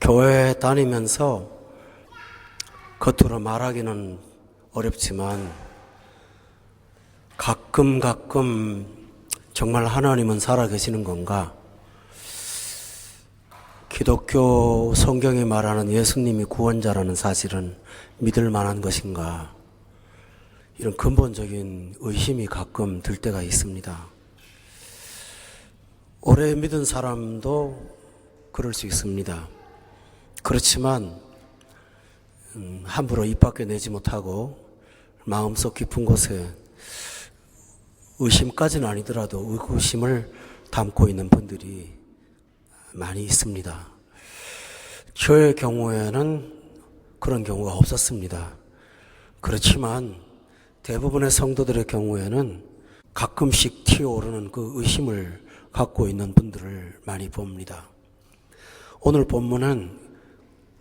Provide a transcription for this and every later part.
교회 다니면서 겉으로 말하기는 어렵지만 가끔 정말 하나님은 살아계시는 건가? 기독교 성경이 말하는 예수님이 구원자라는 사실은 믿을 만한 것인가? 이런 근본적인 의심이 가끔 들 때가 있습니다. 오래 믿은 사람도 그럴 수 있습니다. 그렇지만 함부로 입 밖에 내지 못하고 마음속 깊은 곳에 의심까지는 아니더라도 의구심을 담고 있는 분들이 많이 있습니다. 저의 경우에는 그런 경우가 없었습니다. 그렇지만 대부분의 성도들의 경우에는 가끔씩 튀어오르는 그 의심을 갖고 있는 분들을 많이 봅니다. 오늘 본문은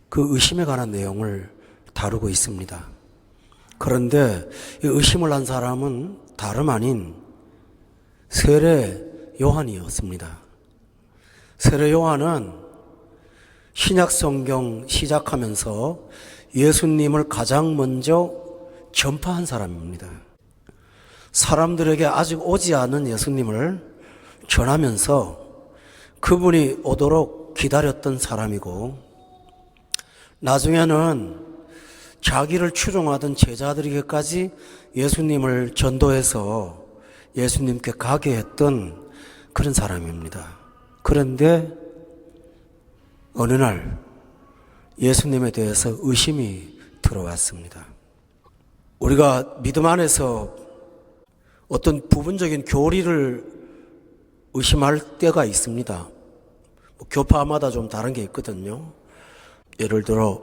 그 의심에 관한 내용을 다루고 있습니다. 그런데 이 의심을 한 사람은 다름 아닌 세례 요한이었습니다. 세례 요한은 신약 성경 시작하면서 예수님을 가장 먼저 전파한 사람입니다. 사람들에게 아직 오지 않은 예수님을 전하면서 그분이 오도록 기다렸던 사람이고, 나중에는 자기를 추종하던 제자들에게까지 예수님을 전도해서 예수님께 가게 했던 그런 사람입니다. 그런데 어느 날 예수님에 대해서 의심이 들어왔습니다. 우리가 믿음 안에서 어떤 부분적인 교리를 의심할 때가 있습니다. 교파마다 좀 다른 게 있거든요. 예를 들어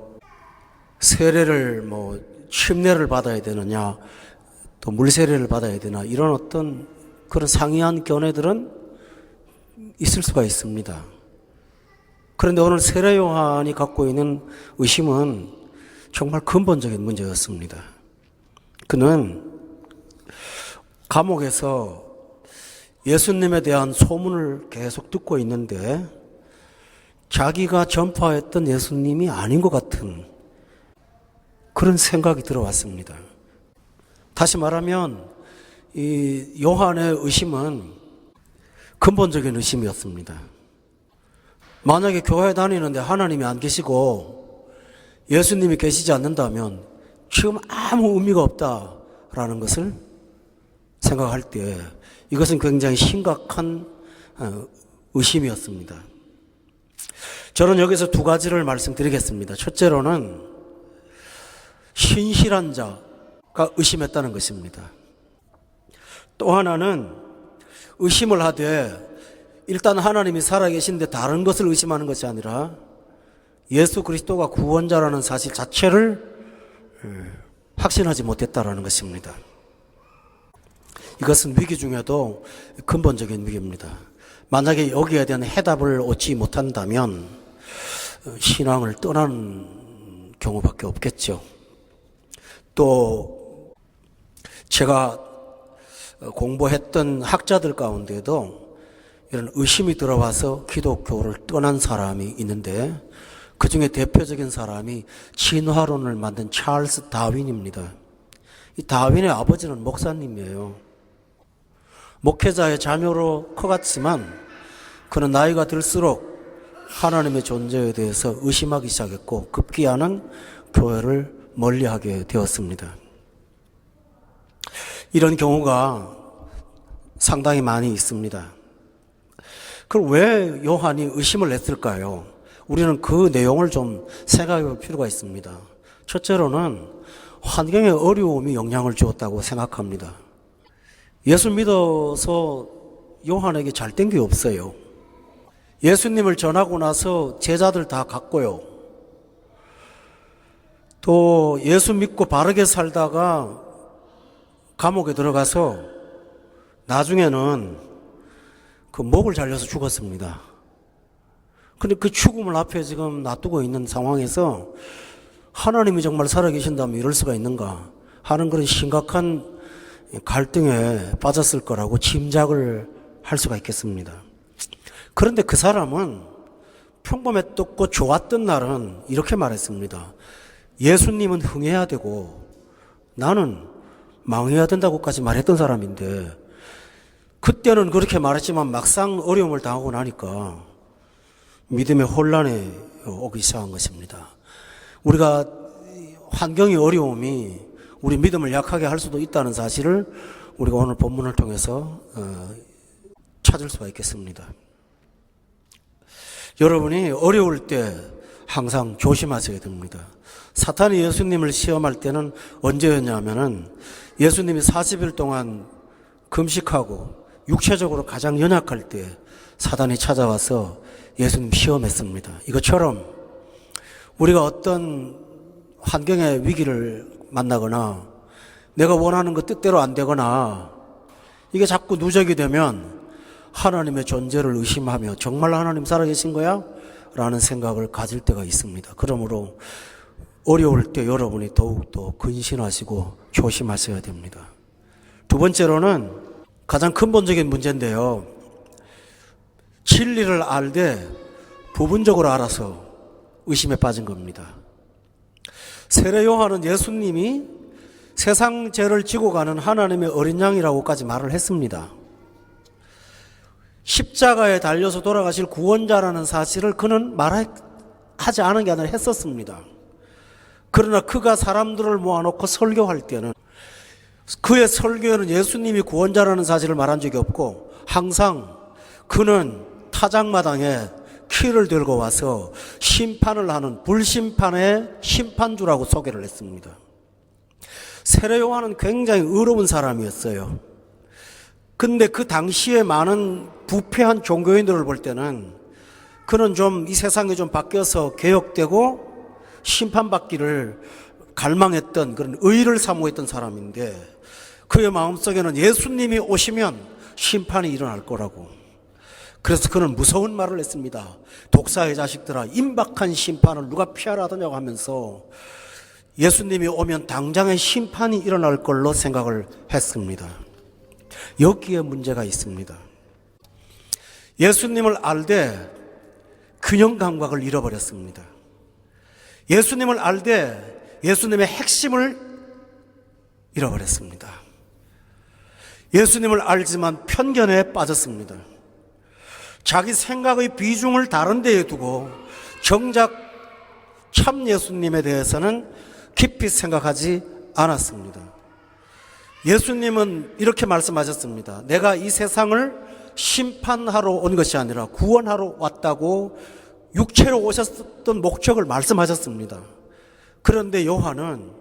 세례를 침례를 받아야 되느냐, 또 물세례를 받아야 되나, 이런 어떤 그런 상이한 견해들은 있을 수가 있습니다. 그런데 오늘 세례 요한이 갖고 있는 의심은 정말 근본적인 문제였습니다. 그는 감옥에서 예수님에 대한 소문을 계속 듣고 있는데 자기가 전파했던 예수님이 아닌 것 같은 그런 생각이 들어왔습니다. 다시 말하면 이 요한의 의심은 근본적인 의심이었습니다. 만약에 교회 다니는데 하나님이 안 계시고 예수님이 계시지 않는다면 지금 아무 의미가 없다라는 것을 생각할 때 이것은 굉장히 심각한 의심이었습니다. 저는 여기서 두 가지를 말씀드리겠습니다. 첫째로는 신실한 자가 의심했다는 것입니다. 또 하나는 의심을 하되 일단 하나님이 살아계신데 다른 것을 의심하는 것이 아니라 예수 그리스도가 구원자라는 사실 자체를 확신하지 못했다라는 것입니다. 이것은 위기 중에도 근본적인 위기입니다. 만약에 여기에 대한 해답을 얻지 못한다면 신앙을 떠나는 경우밖에 없겠죠. 또 제가 공부했던 학자들 가운데도 이런 의심이 들어와서 기독교를 떠난 사람이 있는데 그 중에 대표적인 사람이 진화론을 만든 찰스 다윈입니다. 이 다윈의 아버지는 목사님이에요. 목회자의 자녀로 커갔지만 그는 나이가 들수록 하나님의 존재에 대해서 의심하기 시작했고 급기야는 교회를 멀리하게 되었습니다. 이런 경우가 상당히 많이 있습니다. 그럼 왜 요한이 의심을 했을까요? 우리는 그 내용을 좀 생각해 볼 필요가 있습니다. 첫째로는 환경의 어려움이 영향을 주었다고 생각합니다. 예수 믿어서 요한에게 잘 된 게 없어요. 예수님을 전하고 나서 제자들 다 갔고요. 또 예수 믿고 바르게 살다가 감옥에 들어가서 나중에는 그 목을 잘려서 죽었습니다. 근데 그 죽음을 앞에 지금 놔두고 있는 상황에서 하나님이 정말 살아계신다면 이럴 수가 있는가 하는 그런 심각한 갈등에 빠졌을 거라고 짐작을 할 수가 있겠습니다. 그런데 그 사람은 평범했고 좋았던 날은 이렇게 말했습니다. 예수님은 흥해야 되고 나는 망해야 된다고까지 말했던 사람인데, 그때는 그렇게 말했지만 막상 어려움을 당하고 나니까 믿음의 혼란이 오기 시작한 것입니다. 우리가 환경의 어려움이 우리 믿음을 약하게 할 수도 있다는 사실을 우리가 오늘 본문을 통해서 찾을 수가 있겠습니다. 여러분이 어려울 때 항상 조심하셔야 됩니다. 사탄이 예수님을 시험할 때는 언제였냐면은 예수님이 40일 동안 금식하고 육체적으로 가장 연약할 때 사단이 찾아와서 예수님 시험했습니다. 이것처럼 우리가 어떤 환경의 위기를 만나거나 내가 원하는 것 뜻대로 안 되거나 이게 자꾸 누적이 되면 하나님의 존재를 의심하며 정말 하나님 살아계신 거야? 라는 생각을 가질 때가 있습니다. 그러므로 어려울 때 여러분이 더욱더 근신하시고 조심하셔야 됩니다. 두 번째로는 가장 근본적인 문제인데요. 진리를 알되 부분적으로 알아서 의심에 빠진 겁니다. 세례 요한은 예수님이 세상 죄를 지고 가는 하나님의 어린 양이라고까지 말을 했습니다. 십자가에 달려서 돌아가실 구원자라는 사실을 그는 말하지 않은 게 아니라 했었습니다. 그러나 그가 사람들을 모아놓고 설교할 때는 그의 설교에는 예수님이 구원자라는 사실을 말한 적이 없고 항상 그는 타작마당에 키를 들고 와서 심판을 하는 불심판의 심판주라고 소개를 했습니다. 세례 요한은 굉장히 의로운 사람이었어요. 근데 그 당시에 많은 부패한 종교인들을 볼 때는 그는 좀 이 세상이 좀 바뀌어서 개혁되고 심판받기를 갈망했던 그런 의의를 사모했던 사람인데 그의 마음속에는 예수님이 오시면 심판이 일어날 거라고. 그래서 그는 무서운 말을 했습니다. 독사의 자식들아, 임박한 심판을 누가 피하라 하더냐고 하면서 예수님이 오면 당장의 심판이 일어날 걸로 생각을 했습니다. 여기에 문제가 있습니다. 예수님을 알되 균형 감각을 잃어버렸습니다. 예수님을 알되 예수님의 핵심을 잃어버렸습니다. 예수님을 알지만 편견에 빠졌습니다. 자기 생각의 비중을 다른 데에 두고 정작 참 예수님에 대해서는 깊이 생각하지 않았습니다. 예수님은 이렇게 말씀하셨습니다. 내가 이 세상을 심판하러 온 것이 아니라 구원하러 왔다고 육체로 오셨던 목적을 말씀하셨습니다. 그런데 요한은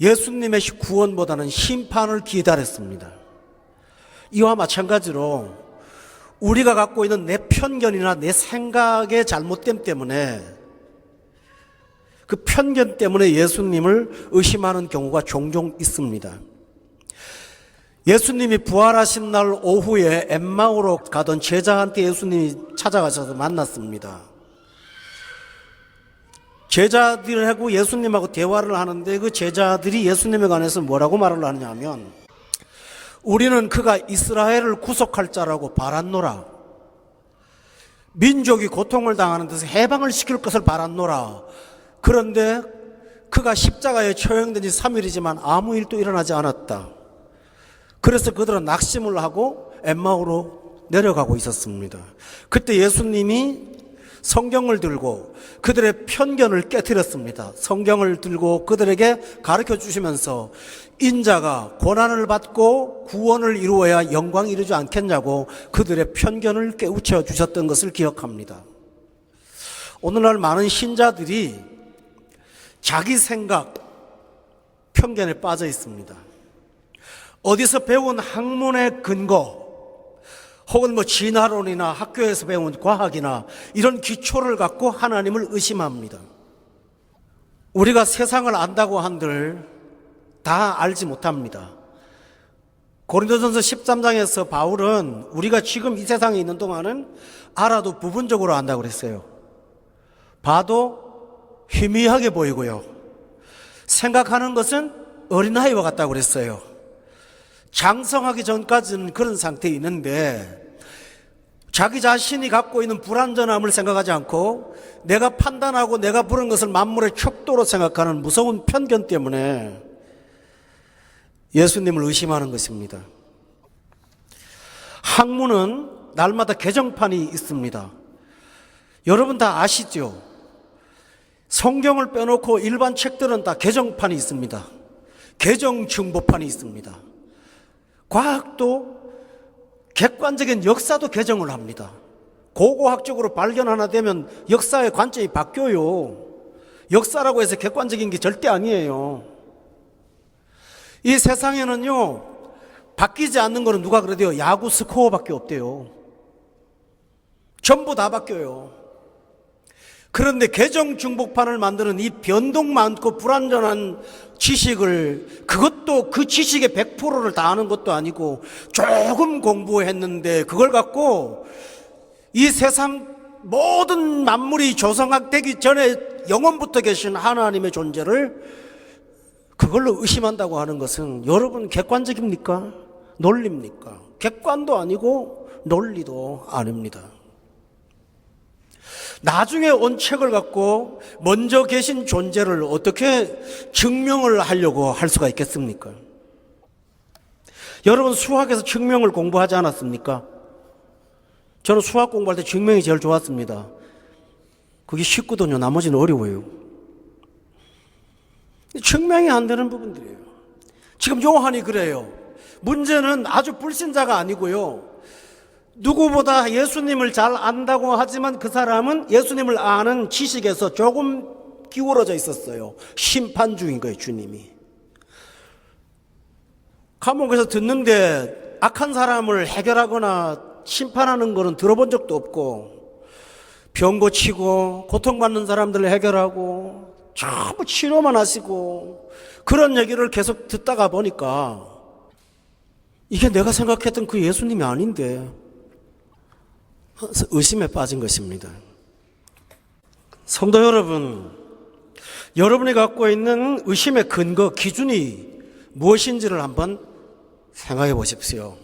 예수님의 구원보다는 심판을 기다렸습니다. 이와 마찬가지로 우리가 갖고 있는 내 편견이나 내 생각의 잘못됨 때문에 그 편견 때문에 예수님을 의심하는 경우가 종종 있습니다. 예수님이 부활하신 날 오후에 엠마오로 가던 제자한테 예수님이 찾아가셔서 만났습니다. 제자들하고 예수님하고 대화를 하는데 그 제자들이 예수님에 관해서 뭐라고 말을 하느냐 하면 우리는 그가 이스라엘을 구속할 자라고 바랐노라. 민족이 고통을 당하는 데서 해방을 시킬 것을 바랐노라. 그런데 그가 십자가에 처형된 지 3일이지만 아무 일도 일어나지 않았다. 그래서 그들은 낙심을 하고 엠마오로 내려가고 있었습니다. 그때 예수님이 성경을 들고 그들의 편견을 깨트렸습니다. 성경을 들고 그들에게 가르쳐 주시면서 인자가 고난을 받고 구원을 이루어야 영광이 이루지 않겠냐고 그들의 편견을 깨우쳐 주셨던 것을 기억합니다. 오늘날 많은 신자들이 자기 생각, 편견에 빠져 있습니다. 어디서 배운 학문의 근거 혹은 진화론이나 학교에서 배운 과학이나 이런 기초를 갖고 하나님을 의심합니다. 우리가 세상을 안다고 한들 다 알지 못합니다. 고린도전서 13장에서 바울은 우리가 지금 이 세상에 있는 동안은 알아도 부분적으로 안다고 그랬어요. 봐도 희미하게 보이고요. 생각하는 것은 어린아이와 같다고 그랬어요. 장성하기 전까지는 그런 상태에 있는데 자기 자신이 갖고 있는 불완전함을 생각하지 않고 내가 판단하고 내가 부른 것을 만물의 척도로 생각하는 무서운 편견 때문에 예수님을 의심하는 것입니다. 학문은 날마다 개정판이 있습니다. 여러분 다 아시죠? 성경을 빼놓고 일반 책들은 다 개정판이 있습니다. 개정증보판이 있습니다. 과학도 객관적인 역사도 개정을 합니다. 고고학적으로 발견 하나 되면 역사의 관점이 바뀌어요. 역사라고 해서 객관적인 게 절대 아니에요. 이 세상에는요, 바뀌지 않는 거는 누가 그래도요, 야구 스코어밖에 없대요. 전부 다 바뀌어요. 그런데 개정중복판을 만드는 이 변동 많고 불완전한 지식을, 그것도 그 지식의 100%를 다 아는 것도 아니고 조금 공부했는데 그걸 갖고 이 세상 모든 만물이 조성되기 전에 영원부터 계신 하나님의 존재를 그걸로 의심한다고 하는 것은 여러분 객관적입니까? 논리입니까? 객관도 아니고 논리도 아닙니다. 나중에 온 책을 갖고 먼저 계신 존재를 어떻게 증명을 하려고 할 수가 있겠습니까? 여러분 수학에서 증명을 공부하지 않았습니까? 저는 수학 공부할 때 증명이 제일 좋았습니다. 그게 쉽거든요. 나머지는 어려워요. 증명이 안 되는 부분들이에요. 지금 요한이 그래요. 문제는 아주 불신자가 아니고요, 누구보다 예수님을 잘 안다고 하지만 그 사람은 예수님을 아는 지식에서 조금 기울어져 있었어요. 심판 중인 거예요, 주님이. 감옥에서 듣는데 악한 사람을 해결하거나 심판하는 거는 들어본 적도 없고, 병 고치고 고통받는 사람들을 해결하고 전부 치료만 하시고 그런 얘기를 계속 듣다가 보니까 이게 내가 생각했던 그 예수님이 아닌데 의심에 빠진 것입니다. 성도 여러분, 여러분이 갖고 있는 의심의 근거, 기준이 무엇인지를 한번 생각해 보십시오.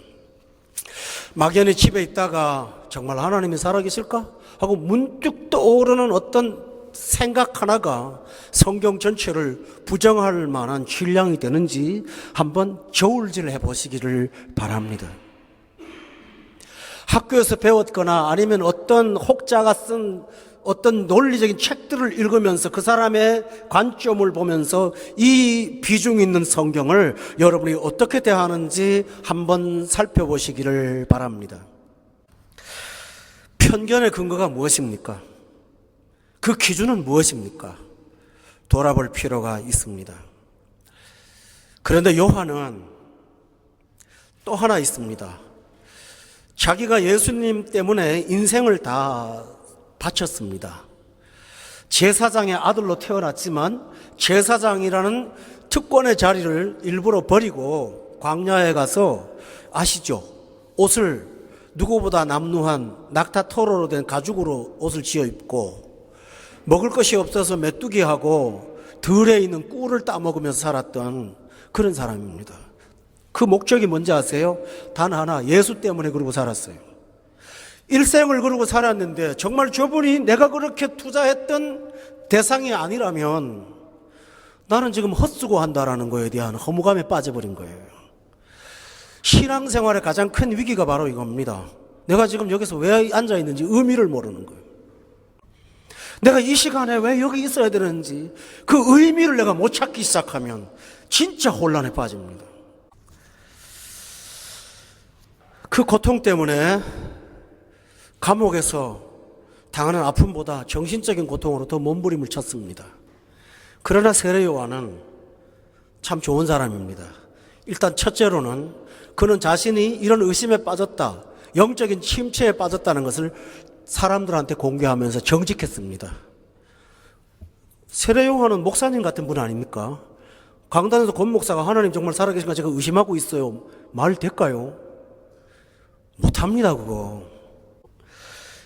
막연히 집에 있다가 정말 하나님이 살아계실까? 하고 문득 떠오르는 어떤 생각 하나가 성경 전체를 부정할 만한 질량이 되는지 한번 저울질 해보시기를 바랍니다. 학교에서 배웠거나 아니면 어떤 혹자가 쓴 어떤 논리적인 책들을 읽으면서 그 사람의 관점을 보면서 이 비중 있는 성경을 여러분이 어떻게 대하는지 한번 살펴보시기를 바랍니다. 편견의 근거가 무엇입니까? 그 기준은 무엇입니까? 돌아볼 필요가 있습니다. 그런데 요한은 또 하나 있습니다. 자기가 예수님 때문에 인생을 다 바쳤습니다. 제사장의 아들로 태어났지만 제사장이라는 특권의 자리를 일부러 버리고 광야에 가서, 아시죠? 옷을 누구보다 남루한 낙타 토로로 된 가죽으로 옷을 지어 입고 먹을 것이 없어서 메뚜기하고 들에 있는 꿀을 따먹으면서 살았던 그런 사람입니다. 그 목적이 뭔지 아세요? 단 하나, 예수 때문에 그러고 살았어요. 일생을 그러고 살았는데 정말 저분이 내가 그렇게 투자했던 대상이 아니라면 나는 지금 헛수고 한다라는 거에 대한 허무감에 빠져버린 거예요. 신앙생활의 가장 큰 위기가 바로 이겁니다. 내가 지금 여기서 왜 앉아있는지 의미를 모르는 거예요. 내가 이 시간에 왜 여기 있어야 되는지 그 의미를 내가 못 찾기 시작하면 진짜 혼란에 빠집니다. 그 고통 때문에 감옥에서 당하는 아픔보다 정신적인 고통으로 더 몸부림을 쳤습니다. 그러나 세례 요한은 참 좋은 사람입니다. 일단 첫째로는 그는 자신이 이런 의심에 빠졌다, 영적인 침체에 빠졌다는 것을 사람들한테 공개하면서 정직했습니다. 세례 요한은 목사님 같은 분 아닙니까? 강단에서 권 목사가 하나님 정말 살아계신가 제가 의심하고 있어요. 말 될까요? 못합니다, 그거.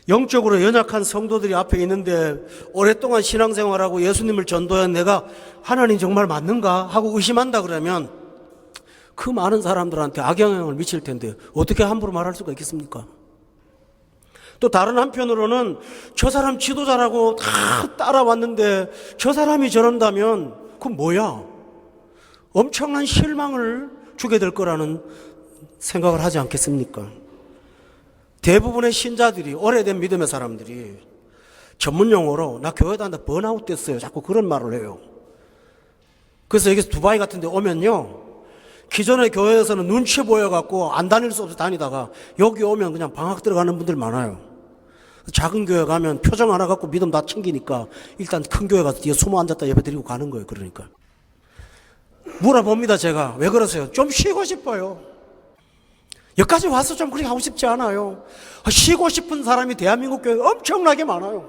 영적으로 연약한 성도들이 앞에 있는데 오랫동안 신앙생활하고 예수님을 전도한 내가 하나님 정말 맞는가 하고 의심한다 그러면 그 많은 사람들한테 악영향을 미칠 텐데 어떻게 함부로 말할 수가 있겠습니까? 또 다른 한편으로는 저 사람 지도자라고 다 따라왔는데 저 사람이 저런다면 그건 뭐야? 엄청난 실망을 주게 될 거라는 생각을 하지 않겠습니까? 대부분의 신자들이, 오래된 믿음의 사람들이 전문 용어로 나 교회 다니다 번아웃 됐어요, 자꾸 그런 말을 해요. 그래서 여기서 두바이 같은 데 오면요, 기존의 교회에서는 눈치 보여갖고 안 다닐 수 없어 다니다가 여기 오면 그냥 방학 들어가는 분들 많아요. 작은 교회 가면 표정 하나 갖고 믿음 다 챙기니까 일단 큰 교회 가서 뒤에 숨어 앉았다 예배 드리고 가는 거예요. 그러니까 물어봅니다. 제가 왜 그러세요? 좀 쉬고 싶어요. 여기까지 와서 좀 그렇게 하고 싶지 않아요. 쉬고 싶은 사람이 대한민국 교회에 엄청나게 많아요.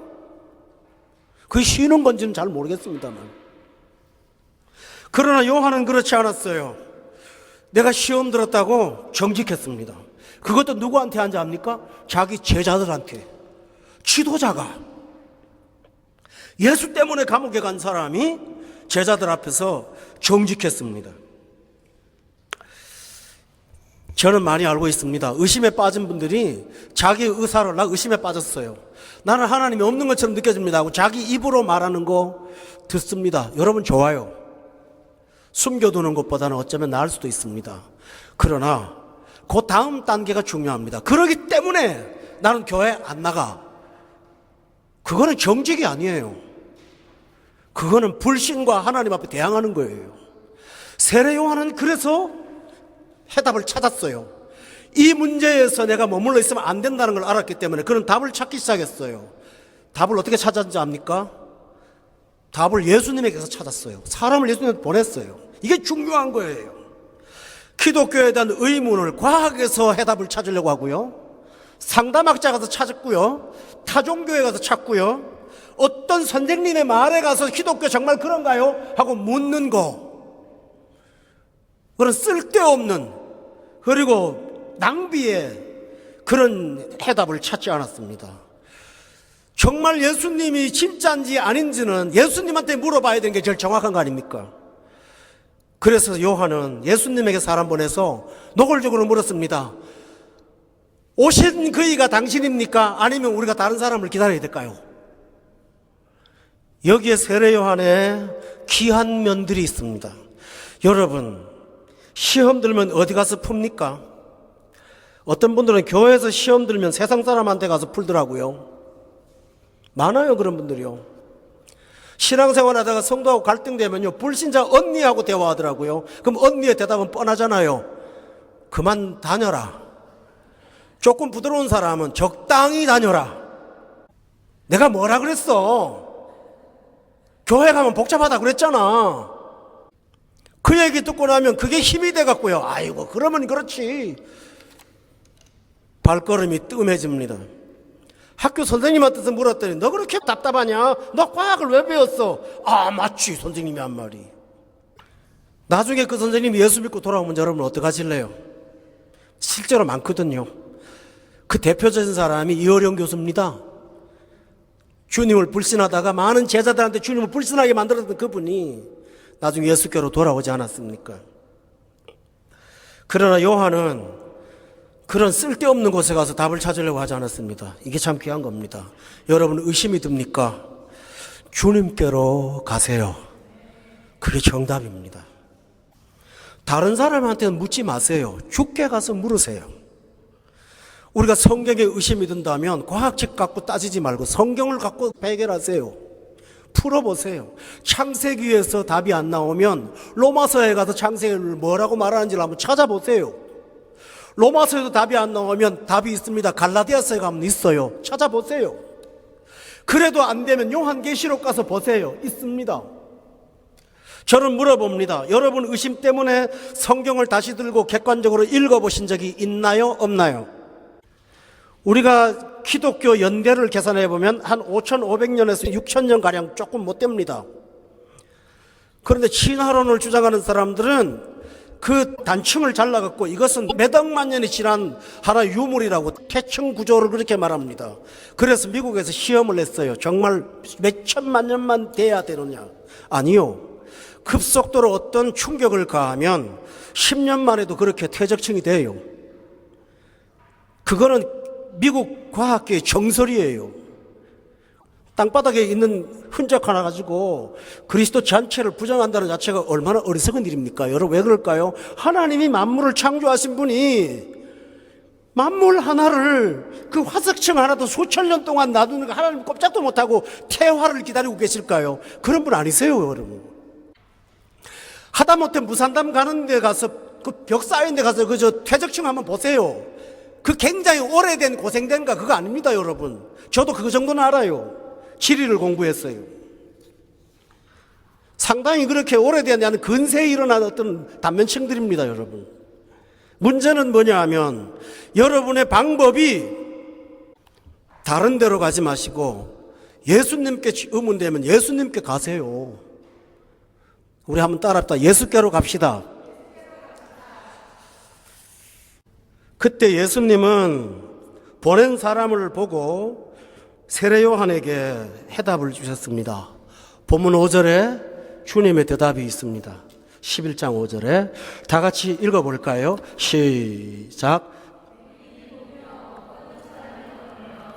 그게 쉬는 건지는 잘 모르겠습니다만, 그러나 요한은 그렇지 않았어요. 내가 시험 들었다고 정직했습니다. 그것도 누구한테 한지 압니까? 자기 제자들한테. 지도자가, 예수 때문에 감옥에 간 사람이 제자들 앞에서 정직했습니다. 저는 많이 알고 있습니다. 의심에 빠진 분들이 자기 의사를, 나 의심에 빠졌어요, 나는 하나님이 없는 것처럼 느껴집니다 하고 자기 입으로 말하는 거 듣습니다. 여러분 좋아요. 숨겨두는 것보다는 어쩌면 나을 수도 있습니다. 그러나 그 다음 단계가 중요합니다. 그러기 때문에 나는 교회 안 나가, 그거는 정직이 아니에요. 그거는 불신과 하나님 앞에 대항하는 거예요. 세례 요한은 그래서 해답을 찾았어요. 이 문제에서 내가 머물러 있으면 안 된다는 걸 알았기 때문에 그는 답을 찾기 시작했어요. 답을 어떻게 찾았는지 압니까? 답을 예수님에게서 찾았어요. 사람을 예수님한테 보냈어요. 이게 중요한 거예요. 기독교에 대한 의문을 과학에서 해답을 찾으려고 하고요, 상담학자 가서 찾았고요, 타종교에 가서 찾고요, 어떤 선생님의 말에 가서 기독교 정말 그런가요? 하고 묻는 거, 그런 쓸데없는, 그리고 낭비의 그런 해답을 찾지 않았습니다. 정말 예수님이 진짜인지 아닌지는 예수님한테 물어봐야 되는 게 제일 정확한 거 아닙니까? 그래서 요한은 예수님에게 사람 보내서 노골적으로 물었습니다. 오신 그이가 당신입니까? 아니면 우리가 다른 사람을 기다려야 될까요? 여기에 세례 요한의 귀한 면들이 있습니다. 여러분, 시험 들면 어디 가서 풉니까? 어떤 분들은 교회에서 시험 들면 세상 사람한테 가서 풀더라고요. 많아요, 그런 분들이요. 신앙생활 하다가 성도하고 갈등되면요, 불신자 언니하고 대화하더라고요. 그럼 언니의 대답은 뻔하잖아요. 그만 다녀라. 조금 부드러운 사람은 적당히 다녀라. 내가 뭐라 그랬어? 교회 가면 복잡하다 그랬잖아. 그 얘기 듣고 나면 그게 힘이 돼갖고요, 아이고 그러면 그렇지, 발걸음이 뜸해집니다. 학교 선생님한테서 물었더니 너 그렇게 답답하냐? 너 과학을 왜 배웠어? 아 맞지, 선생님이 한 말이. 나중에 그 선생님이 예수 믿고 돌아오면 여러분 어떡하실래요? 실제로 많거든요. 그 대표적인 사람이 이어령 교수입니다. 주님을 불신하다가 많은 제자들한테 주님을 불신하게 만들었던 그분이 나중에 예수께로 돌아오지 않았습니까? 그러나 요한은 그런 쓸데없는 곳에 가서 답을 찾으려고 하지 않았습니다. 이게 참 귀한 겁니다. 여러분 의심이 듭니까? 주님께로 가세요. 그게 정답입니다. 다른 사람한테는 묻지 마세요. 주께 가서 물으세요. 우리가 성경에 의심이 든다면 과학책 갖고 따지지 말고 성경을 갖고 해결하세요. 풀어보세요. 창세기에서 답이 안 나오면 로마서에 가서 창세기를 뭐라고 말하는지를 한번 찾아보세요. 로마서에도 답이 안 나오면 답이 있습니다. 갈라디아서에 가면 있어요. 찾아보세요. 그래도 안 되면 요한계시록 가서 보세요. 있습니다. 저는 물어봅니다. 여러분 의심 때문에 성경을 다시 들고 객관적으로 읽어보신 적이 있나요? 없나요? 우리가 기독교 연대를 계산해 보면 한 5,500년에서 6,000년가량 조금 못 됩니다. 그런데 친화론을 주장하는 사람들은 그 단층을 잘라갖고 이것은 몇 억만 년이 지난 하나의 유물이라고 태층 구조를 그렇게 말합니다. 그래서 미국에서 시험을 했어요. 정말 몇 천만 년만 돼야 되느냐? 아니요. 급속도로 어떤 충격을 가하면 10년 만에도 그렇게 퇴적층이 돼요. 그거는 미국 과학계의 정설이에요. 땅바닥에 있는 흔적 하나 가지고 그리스도 전체를 부정한다는 자체가 얼마나 어리석은 일입니까? 여러분 왜 그럴까요? 하나님이 만물을 창조하신 분이 만물 하나를 그 화석층 하나도 수천 년 동안 놔두는 거 하나님 꼼짝도 못하고 태화를 기다리고 계실까요? 그런 분 아니세요, 여러분. 하다못해 무산담 가는 데 가서 그 벽 쌓인 데 가서 그저 퇴적층 한번 보세요. 그 굉장히 오래된 고생된가 그거 아닙니다, 여러분. 저도 그 정도는 알아요. 지리를 공부했어요. 상당히 그렇게 오래된 근세에 일어난 어떤 단면층들입니다, 여러분. 문제는 뭐냐 하면 여러분의 방법이 다른 데로 가지 마시고 예수님께 의문되면 예수님께 가세요. 우리 한번 따라합시다. 예수께로 갑시다. 그때 예수님은 보낸 사람을 보고 세례 요한에게 해답을 주셨습니다. 본문 5절에 주님의 대답이 있습니다. 11장 5절에 다 같이 읽어볼까요? 시작.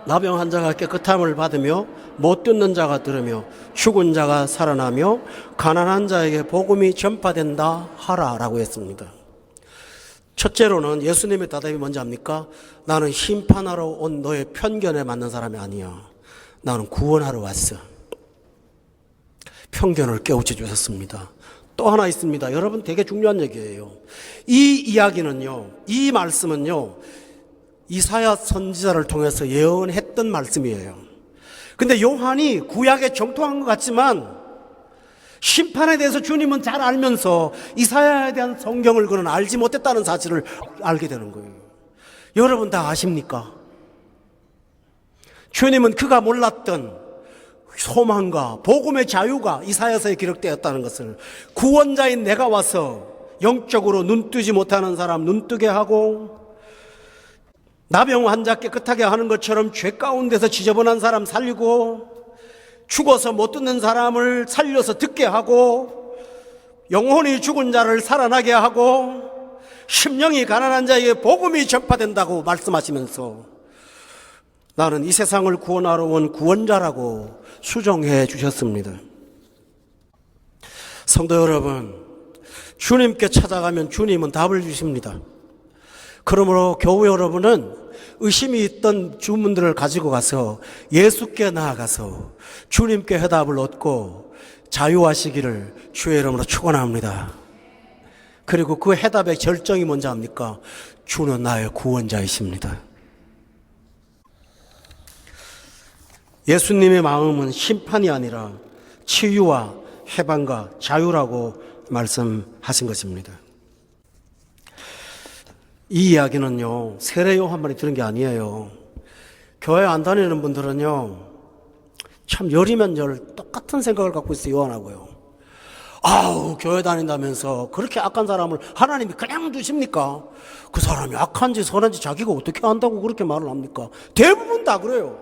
나병 환자가 깨끗함을 받으며 못 듣는 자가 들으며 죽은 자가 살아나며 가난한 자에게 복음이 전파된다 하라 라고 했습니다. 첫째로는 예수님의 대답이 뭔지 압니까? 나는 심판하러 온 너의 편견에 맞는 사람이 아니야. 나는 구원하러 왔어. 편견을 깨우쳐 주셨습니다. 또 하나 있습니다. 여러분 되게 중요한 얘기예요. 이 이야기는요, 이 말씀은요, 이사야 선지자를 통해서 예언했던 말씀이에요. 근데 요한이 구약에 정통한 것 같지만 심판에 대해서 주님은 잘 알면서 이사야에 대한 성경을 그는 알지 못했다는 사실을 알게 되는 거예요. 여러분 다 아십니까? 주님은 그가 몰랐던 소망과 복음의 자유가 이사야서에 기록되었다는 것을 구원자인 내가 와서 영적으로 눈뜨지 못하는 사람 눈뜨게 하고 나병 환자 깨끗하게 하는 것처럼 죄 가운데서 지저분한 사람 살리고 죽어서 못 듣는 사람을 살려서 듣게 하고 영혼이 죽은 자를 살아나게 하고 심령이 가난한 자에게 복음이 전파된다고 말씀하시면서 나는 이 세상을 구원하러 온 구원자라고 수정해 주셨습니다. 성도 여러분, 주님께 찾아가면 주님은 답을 주십니다. 그러므로 교회 여러분은 의심이 있던 주문들을 가지고 가서 예수께 나아가서 주님께 해답을 얻고 자유하시기를 주의 이름으로 축원합니다. 그리고 그 해답의 결정이 뭔지 압니까? 주는 나의 구원자이십니다. 예수님의 마음은 심판이 아니라 치유와 해방과 자유라고 말씀하신 것입니다. 이 이야기는요, 세례 요한만이 들은 게 아니에요. 교회 안 다니는 분들은요, 참 열이면 열 똑같은 생각을 갖고 있어요, 요한하고요. 아우, 교회 다닌다면서 그렇게 악한 사람을 하나님이 그냥 두십니까? 그 사람이 악한지 선한지 자기가 어떻게 안다고 그렇게 말을 합니까? 대부분 다 그래요.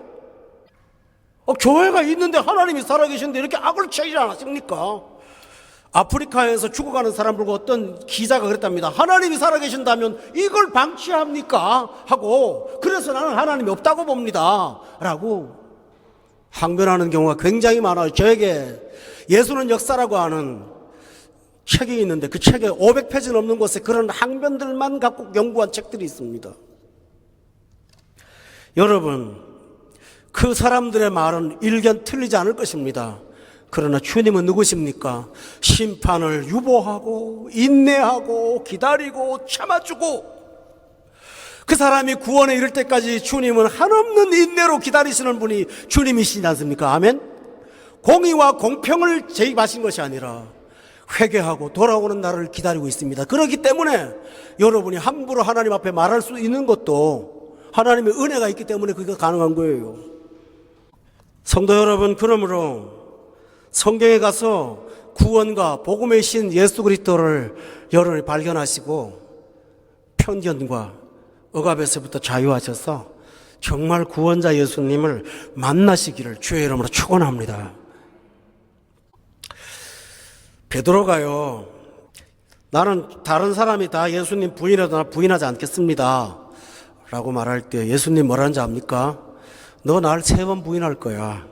교회가 있는데 하나님이 살아계시는데 이렇게 악을 취하지 않았습니까? 아프리카에서 죽어가는 사람 보고 어떤 기자가 그랬답니다. 하나님이 살아계신다면 이걸 방치합니까? 하고 그래서 나는 하나님이 없다고 봅니다 라고 항변하는 경우가 굉장히 많아요. 저에게 예수는 역사라고 하는 책이 있는데 그 책에 500페이지 넘는 곳에 그런 항변들만 갖고 연구한 책들이 있습니다. 여러분, 그 사람들의 말은 일견 틀리지 않을 것입니다. 그러나 주님은 누구십니까? 심판을 유보하고 인내하고 기다리고 참아주고 그 사람이 구원에 이를 때까지 주님은 한없는 인내로 기다리시는 분이 주님이시지 않습니까? 아멘? 공의와 공평을 제입하신 것이 아니라 회개하고 돌아오는 날을 기다리고 있습니다. 그렇기 때문에 여러분이 함부로 하나님 앞에 말할 수 있는 것도 하나님의 은혜가 있기 때문에 그게 가능한 거예요. 성도 여러분, 그러므로 성경에 가서 구원과 복음의 신 예수 그리스도를 여러분이 발견하시고 편견과 억압에서부터 자유하셔서 정말 구원자 예수님을 만나시기를 주의 이름으로 축원합니다. 베드로가요, 나는 다른 사람이 다 예수님 부인해도 나 부인하지 않겠습니다 라고 말할 때 예수님 뭐라는지 압니까? 너 날 3번 부인할 거야.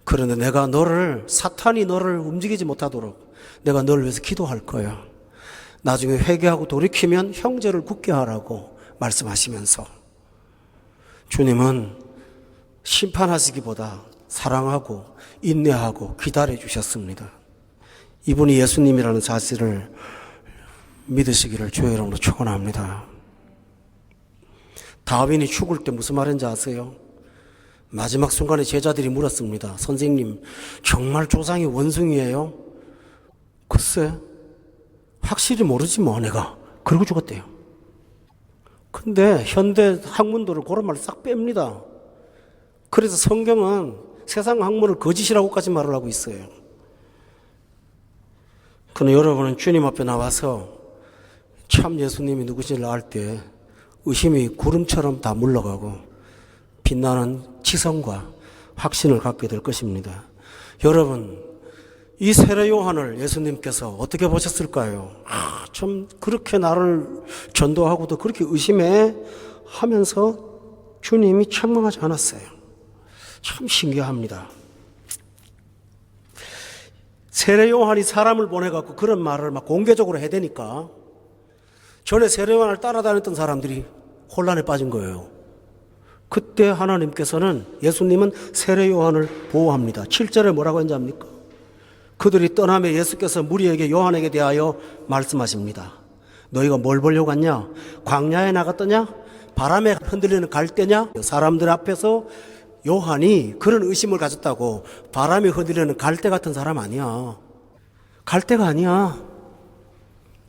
그런데 내가 사탄이 너를 움직이지 못하도록 내가 너를 위해서 기도할 거야. 나중에 회개하고 돌이키면 형제를 굳게 하라고 말씀하시면서 주님은 심판하시기보다 사랑하고 인내하고 기다려 주셨습니다. 이분이 예수님이라는 사실을 믿으시기를 주의 이름으로 축원합니다. 다윈이 죽을 때 무슨 말인지 아세요? 마지막 순간에 제자들이 물었습니다. 선생님, 정말 조상이 원숭이에요? 글쎄, 확실히 모르지 뭐 내가. 그러고 죽었대요. 근데 현대 학문들을 그런 말을 싹 뺍니다. 그래서 성경은 세상 학문을 거짓이라고까지 말을 하고 있어요. 그러나 여러분은 주님 앞에 나와서 참 예수님이 누구신지를 알 때 의심이 구름처럼 다 물러가고 빛나는 지성과 확신을 갖게 될 것입니다. 여러분, 이 세례 요한을 예수님께서 어떻게 보셨을까요? 참 그렇게 나를 전도하고도 그렇게 의심해 하면서 주님이 책망하지 않았어요. 참 신기합니다. 세례 요한이 사람을 보내갖고 그런 말을 막 공개적으로 해야 되니까 전에 세례 요한을 따라다녔던 사람들이 혼란에 빠진 거예요. 그때 하나님께서는 예수님은 세례 요한을 보호합니다. 7절에 뭐라고 했는지 압니까? 그들이 떠나며 예수께서 무리에게 요한에게 대하여 말씀하십니다. 너희가 뭘 보려고 갔냐? 광야에 나갔더냐? 바람에 흔들리는 갈대냐? 사람들 앞에서 요한이 그런 의심을 가졌다고 바람에 흔들리는 갈대 같은 사람 아니야. 갈대가 아니야.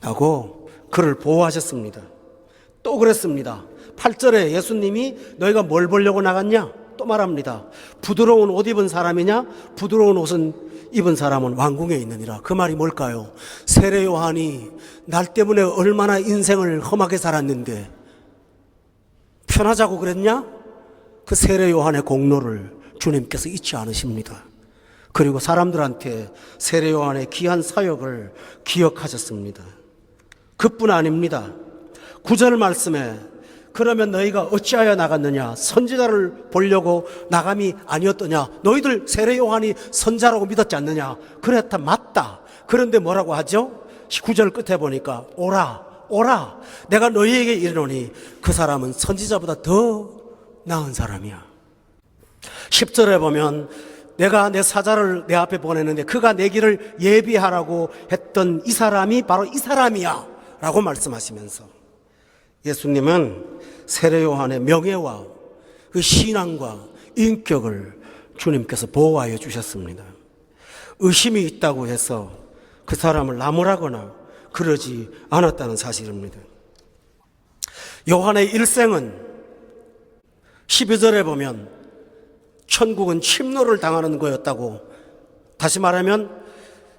라고 그를 보호하셨습니다. 또 그랬습니다. 8절에 예수님이 너희가 뭘 보려고 나갔냐? 또 말합니다. 부드러운 옷 입은 사람이냐? 부드러운 옷은 입은 사람은 왕궁에 있느니라. 그 말이 뭘까요? 세례 요한이 날 때문에 얼마나 인생을 험하게 살았는데 편하자고 그랬냐? 그 세례 요한의 공로를 주님께서 잊지 않으십니다. 그리고 사람들한테 세례 요한의 귀한 사역을 기억하셨습니다. 그뿐 아닙니다. 9절 말씀에 그러면 너희가 어찌하여 나갔느냐? 선지자를 보려고 나감이 아니었더냐? 너희들 세례 요한이 선자라고 믿었지 않느냐? 그랬다 맞다. 그런데 뭐라고 하죠? 9절 끝에 보니까 오라 내가 너희에게 이르노니 그 사람은 선지자보다 더 나은 사람이야. 10절에 보면 내가 내 사자를 내 앞에 보냈는데 그가 내 길을 예비하라고 했던 이 사람이 바로 이 사람이야 라고 말씀하시면서 예수님은 세례 요한의 명예와 그 신앙과 인격을 주님께서 보호하여 주셨습니다. 의심이 있다고 해서 그 사람을 나무라거나 그러지 않았다는 사실입니다. 요한의 일생은 12절에 보면 천국은 침노를 당하는 거였다고, 다시 말하면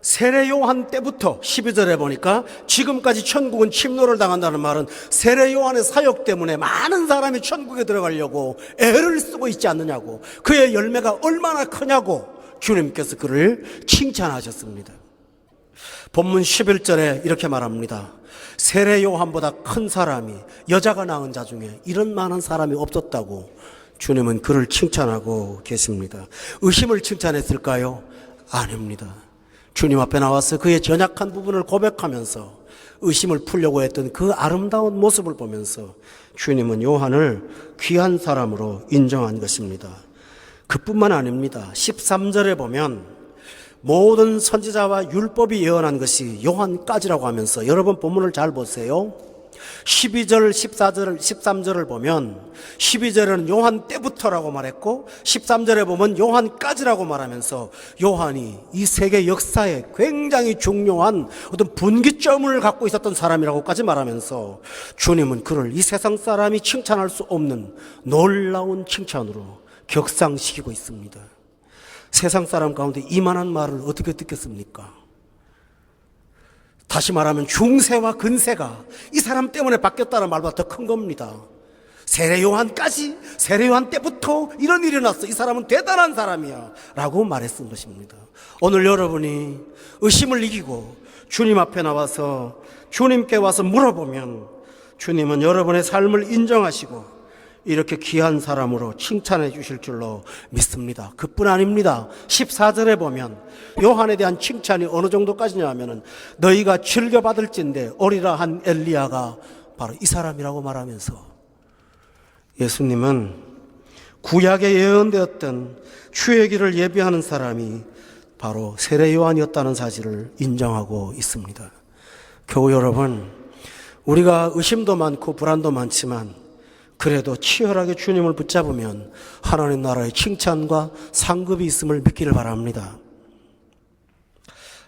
세례 요한 때부터 12절에 보니까 지금까지 천국은 침노를 당한다는 말은 세례 요한의 사역 때문에 많은 사람이 천국에 들어가려고 애를 쓰고 있지 않느냐고, 그의 열매가 얼마나 크냐고 주님께서 그를 칭찬하셨습니다. 본문 11절에 이렇게 말합니다. 세례 요한보다 큰 사람이 여자가 낳은 자 중에 이런 많은 사람이 없었다고 주님은 그를 칭찬하고 계십니다. 의심을 칭찬했을까요? 아닙니다. 주님 앞에 나와서 그의 연약한 부분을 고백하면서 의심을 풀려고 했던 그 아름다운 모습을 보면서 주님은 요한을 귀한 사람으로 인정한 것입니다. 그뿐만 아닙니다. 13절에 보면 모든 선지자와 율법이 예언한 것이 요한까지라고 하면서, 여러분 본문을 잘 보세요. 12절, 14절, 13절을 보면 12절에는 요한 때부터라고 말했고 13절에 보면 요한까지라고 말하면서 요한이 이 세계 역사에 굉장히 중요한 어떤 분기점을 갖고 있었던 사람이라고까지 말하면서 주님은 그를 이 세상 사람이 칭찬할 수 없는 놀라운 칭찬으로 격상시키고 있습니다. 세상 사람 가운데 이만한 말을 어떻게 듣겠습니까? 다시 말하면 중세와 근세가 이 사람 때문에 바뀌었다는 말보다 더 큰 겁니다. 세례 요한까지, 세례 요한 때부터 이런 일이 났어. 이 사람은 대단한 사람이야 라고 말했던 것입니다. 오늘 여러분이 의심을 이기고 주님 앞에 나와서 주님께 와서 물어보면 주님은 여러분의 삶을 인정하시고 이렇게 귀한 사람으로 칭찬해 주실 줄로 믿습니다. 그뿐 아닙니다. 14절에 보면 요한에 대한 칭찬이 어느 정도까지냐 하면은 너희가 즐겨받을진대 오리라 한 엘리야가 바로 이 사람이라고 말하면서 예수님은 구약에 예언되었던 주의 길을 예비하는 사람이 바로 세례 요한이었다는 사실을 인정하고 있습니다. 교우 여러분, 우리가 의심도 많고 불안도 많지만 그래도 치열하게 주님을 붙잡으면 하나님 나라의 칭찬과 상급이 있음을 믿기를 바랍니다.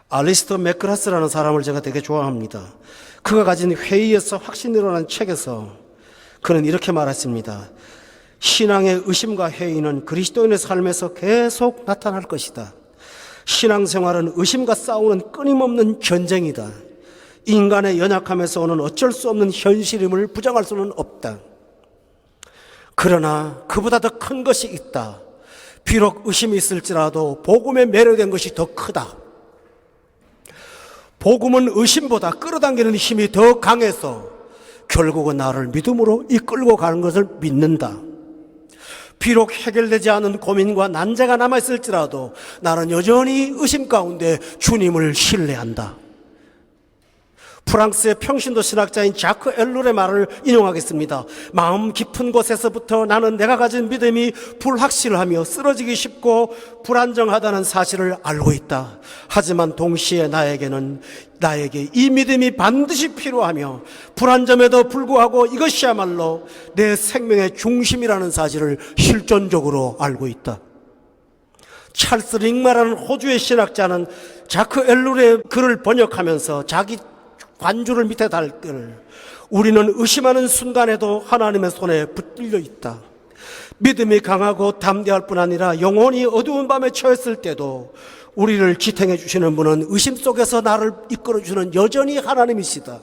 알리스터 맥그라스라는 사람을 제가 되게 좋아합니다. 그가 가진 회의에서 확신이라는 책에서 그는 이렇게 말했습니다. 신앙의 의심과 회의는 그리스도인의 삶에서 계속 나타날 것이다. 신앙생활은 의심과 싸우는 끊임없는 전쟁이다. 인간의 연약함에서 오는 어쩔 수 없는 현실임을 부정할 수는 없다. 그러나 그보다 더 큰 것이 있다. 비록 의심이 있을지라도 복음에 매료된 것이 더 크다. 복음은 의심보다 끌어당기는 힘이 더 강해서 결국은 나를 믿음으로 이끌고 가는 것을 믿는다. 비록 해결되지 않은 고민과 난제가 남아있을지라도 나는 여전히 의심 가운데 주님을 신뢰한다. 프랑스의 평신도 신학자인 자크 엘룰의 말을 인용하겠습니다. 마음 깊은 곳에서부터 나는 내가 가진 믿음이 불확실하며 쓰러지기 쉽고 불안정하다는 사실을 알고 있다. 하지만 동시에 나에게 이 믿음이 반드시 필요하며 불안점에도 불구하고 이것이야말로 내 생명의 중심이라는 사실을 실존적으로 알고 있다. 찰스 링마라는 호주의 신학자는 자크 엘룰의 글을 번역하면서 자기 관주를 밑에 달길 우리는 의심하는 순간에도 하나님의 손에 붙들려 있다. 믿음이 강하고 담대할 뿐 아니라 영혼이 어두운 밤에 처했을 때도 우리를 지탱해 주시는 분은 의심 속에서 나를 이끌어 주시는 여전히 하나님이시다.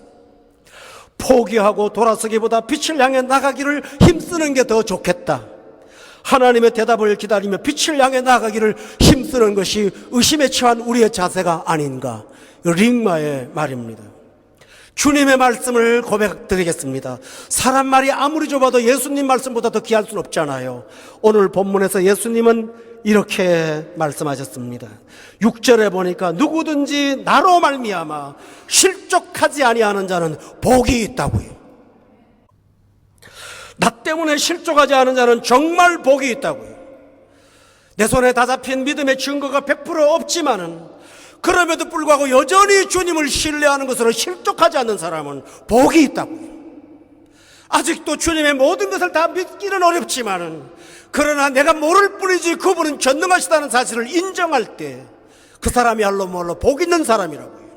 포기하고 돌아서기보다 빛을 향해 나가기를 힘쓰는 게 더 좋겠다. 하나님의 대답을 기다리며 빛을 향해 나가기를 힘쓰는 것이 의심에 처한 우리의 자세가 아닌가. 링마의 말입니다. 주님의 말씀을 고백드리겠습니다. 사람 말이 아무리 좁아도 예수님 말씀보다 더 귀할 수는 없잖아요. 오늘 본문에서 예수님은 이렇게 말씀하셨습니다. 6절에 보니까 누구든지 나로 말미암아 실족하지 아니하는 자는 복이 있다고요. 나 때문에 실족하지 않은 자는 정말 복이 있다고요. 내 손에 다 잡힌 믿음의 증거가 100% 없지만은 그럼에도 불구하고 여전히 주님을 신뢰하는 것으로 실족하지 않는 사람은 복이 있다고요. 아직도 주님의 모든 것을 다 믿기는 어렵지만은 그러나 내가 모를 뿐이지 그분은 전능하시다는 사실을 인정할 때 그 사람이야말로 복 있는 사람이라고요.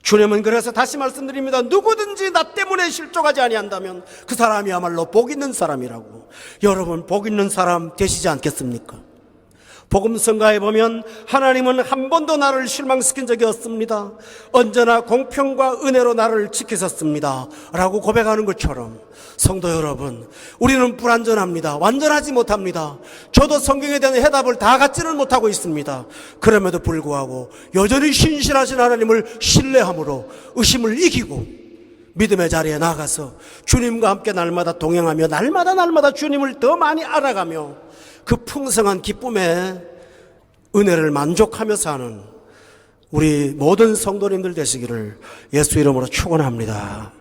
주님은 그래서 다시 말씀드립니다. 누구든지 나 때문에 실족하지 아니한다면 그 사람이야말로 복 있는 사람이라고. 여러분 복 있는 사람 되시지 않겠습니까? 복음성가에 보면 하나님은 한 번도 나를 실망시킨 적이 없습니다. 언제나 공평과 은혜로 나를 지키셨습니다 라고 고백하는 것처럼 성도 여러분, 우리는 불완전합니다. 완전하지 못합니다. 저도 성경에 대한 해답을 다 갖지는 못하고 있습니다. 그럼에도 불구하고 여전히 신실하신 하나님을 신뢰함으로 의심을 이기고 믿음의 자리에 나가서 주님과 함께 날마다 동행하며 날마다 주님을 더 많이 알아가며 그 풍성한 기쁨의 은혜를 만족하며 사는 우리 모든 성도님들 되시기를 예수 이름으로 축원합니다.